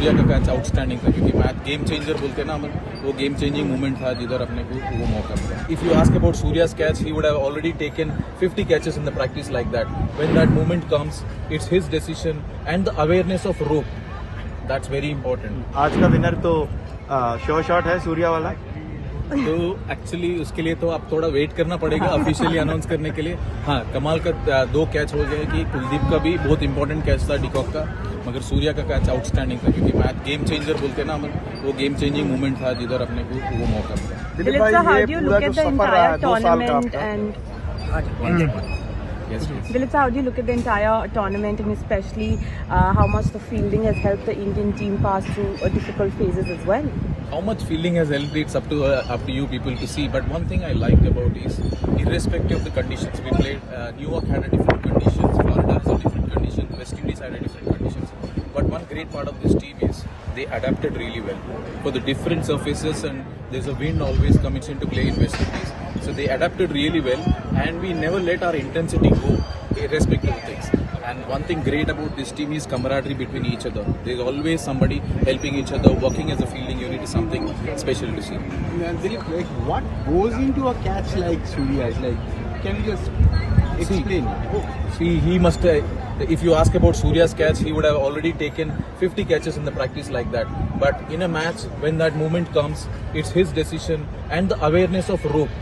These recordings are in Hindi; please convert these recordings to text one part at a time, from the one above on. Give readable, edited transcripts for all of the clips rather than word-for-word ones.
सूर्या का कैच आउटस्टैंडिंग था, क्योंकि मैच गेम चेंजर बोलते हैं ना, वो गेम चेंजिंग मोमेंट था जिधर अपने को वो मौका मिला. If you ask about Surya's catch, he would have already taken 50 catches in the practice like that. When that moment comes, it's his decision and the awareness of rope. That's very important. आज का विनर तो श्योर शॉट है सूर्या वाला. तो एक्चुअली उसके लिए तो आप थोड़ा वेट करना पड़ेगा ऑफिशियली अनाउंस करने के लिए. हाँ, कमाल का 2 कैच हो गए कि कुलदीप का भी बहुत इंपॉर्टेंट कैच था डिकॉक का, मगर सूर्या का कैच आउटस्टैंडिंग था, क्योंकि मैच गेम चेंजर बोलते हैं ना, वो गेम चेंजिंग मोमेंट था जिधर अपने को वो मौका मिला. Dilip sir, how do you look at the entire tournament and Yes, please. Dilip sir, how do you look at the entire tournament and especially how much the fielding has helped the Indian team pass through difficult phases as well? How much fielding has helped, it's up to you people to see. But one thing I liked about is, irrespective of the conditions we played, New York had a different conditions, Florida has a different conditions, West Indies had a different conditions. But one great part of this team is they adapted really well for the different surfaces, and there's a wind always comes into play in West Indies. So they adapted really well, and we never let our intensity go, irrespective of things. And one thing great about this team is camaraderie between each other. There's always somebody helping each other, working as a fielding unit is something special to see. Dilip, like, what goes into a catch like Surya's? Like, can you just explain? See, he must. If you ask about Surya's catch, he would have already taken 50 catches in the practice like that. But in a match, when that moment comes, it's his decision and the awareness of rope.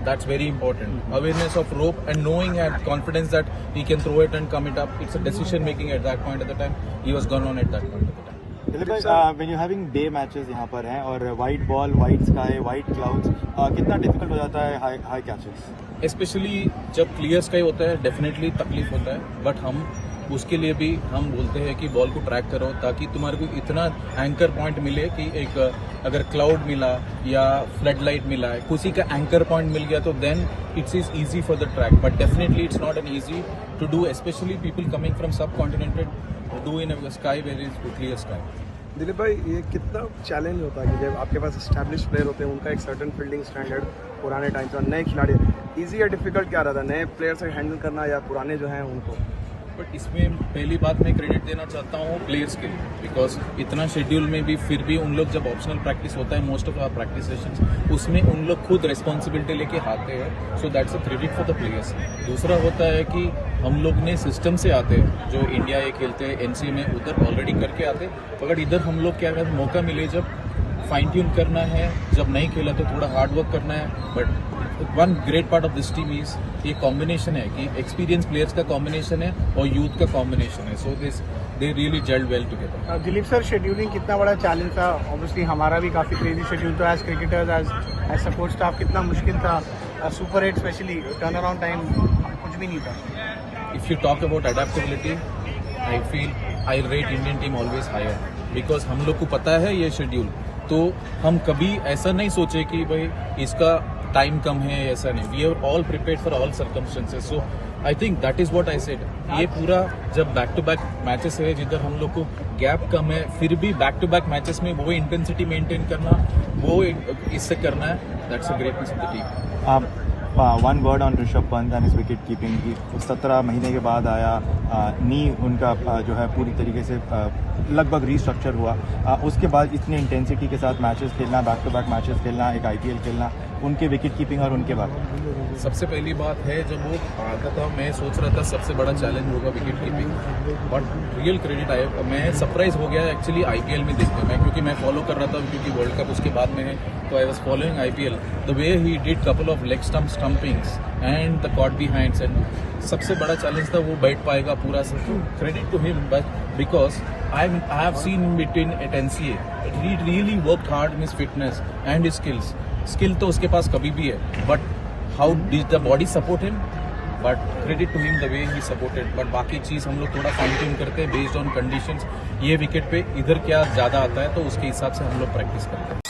That's very important. Awareness of rope and knowing and confidence that he can throw it and come it up. It's a decision making at that point at the time. He was gone on at that point at the time. Dilip भाई, when you having day matches यहाँ पर हैं और white ball, white sky, white clouds, कितना डिफिकल्ट हो जाता है हाई कैचेस? स्पेशली जब क्लियर स्काई होता है, डेफिनेटली तकलीफ होता है. बट हम उसके लिए भी हम बोलते हैं कि बॉल को ट्रैक करो, ताकि तुम्हारे को इतना एंकर पॉइंट मिले कि एक अगर क्लाउड मिला या फ्लड लाइट मिला है, किसी का एंकर पॉइंट मिल गया, तो then it's is easy for the track. But definitely it's not an easy to do, specially people coming from sub continented do in a sky where is clear sky. Dilip भाई, ये कितना चैलेंज होता है कि जब आपके पास एस्टैब्लिश प्लेयर होते हैं, उनका एक सर्टन फील्डिंग स्टैंडर्ड पुराने टाइम से, नए खिलाड़ी, इजी या डिफिकल्ट क्या रहता है नए प्लेयर से हैंडल करना या पुराने जो हैं उनको? बट इसमें पहली बात मैं क्रेडिट देना चाहता हूँ प्लेयर्स के लिए, बिकॉज इतना शेड्यूल में भी फिर भी उन लोग जब ऑप्शनल प्रैक्टिस होता है, most of our practice sessions, उसमें उन लोग खुद रिस्पॉन्सिबिलिटी लेके आते हैं. So that's a credit for the players. दूसरा होता है कि हम लोग ने सिस्टम से आते हैं, जो इंडिया ये खेलते हैं एनसीए में, उधर ऑलरेडी करके आते. अगर इधर हम लोग क्या कहते मौका मिले, जब फाइन ट्यून करना है, जब नहीं खेला तो थोड़ा हार्ड वर्क करना है. But one great part of this team is ये कॉम्बिनेशन है कि एक्सपीरियंस प्लेयर्स का कॉम्बिनेशन है और यूथ का कॉम्बिनेशन है. So this they really gelled well together. Dilip sir, scheduling कितना बड़ा चैलेंज था? ऑब्वियसली हमारा भी काफ़ी क्रेजी शेड्यूल था as cricketers, as support staff. कितना मुश्किल था? Super 8 specially turn around time कुछ भी नहीं था. If you talk about adaptability, I feel I rate Indian team always higher, because हम लोग को पता है ये शेड्यूल, तो हम कभी ऐसा नहीं सोचे कि भाई इसका टाइम कम है, ऐसा नहीं. We are all prepared for all circumstances. So I think that is what I said. ये पूरा जब बैक टू बैक मैचेस है जिधर हम लोग को गैप कम है, फिर भी बैक टू बैक मैचेस में वो इंटेंसिटी मेंटेन करना, वो इससे करना है, that's a greatness of the team. One word on Rishabh Pant and his wicket keeping की 17 महीने के बाद आया, नी उनका जो है पूरी तरीके से लगभग रीस्ट्रक्चर हुआ. उसके बाद इतनी इंटेंसिटी के साथ मैचेस खेलना, बैक टू बैक मैचेस खेलना, एक आईपीएल खेलना, उनके विकेट कीपिंग और उनके बाद सबसे पहली बात है, जब वो आता था मैं सोच रहा था सबसे बड़ा चैलेंज होगा wicket keeping. But real credit आया, मैं सरप्राइज हो गया एक्चुअली आईपीएल में देखकर. मैं क्योंकि मैं फॉलो कर रहा था, क्योंकि वर्ल्ड कप उसके बाद में है, तो I was following IPL. The way he did couple of leg stump stumpings and the caught behinds, and सबसे बड़ा चैलेंज था वो बैठ पाएगा पूरा. Credit to him, but because I have seen him between at NCA. He really worked hard in his fitness and his skills. Skill तो उसके पास कभी भी है, but how did the body support him? But credit to him the way he supported. But बाकी चीज़ हम लोग थोड़ा फाइन ट्यून करते हैं based on conditions. ये विकेट पे इधर क्या ज़्यादा आता है, तो उसके हिसाब से हम लोग प्रैक्टिस करते हैं.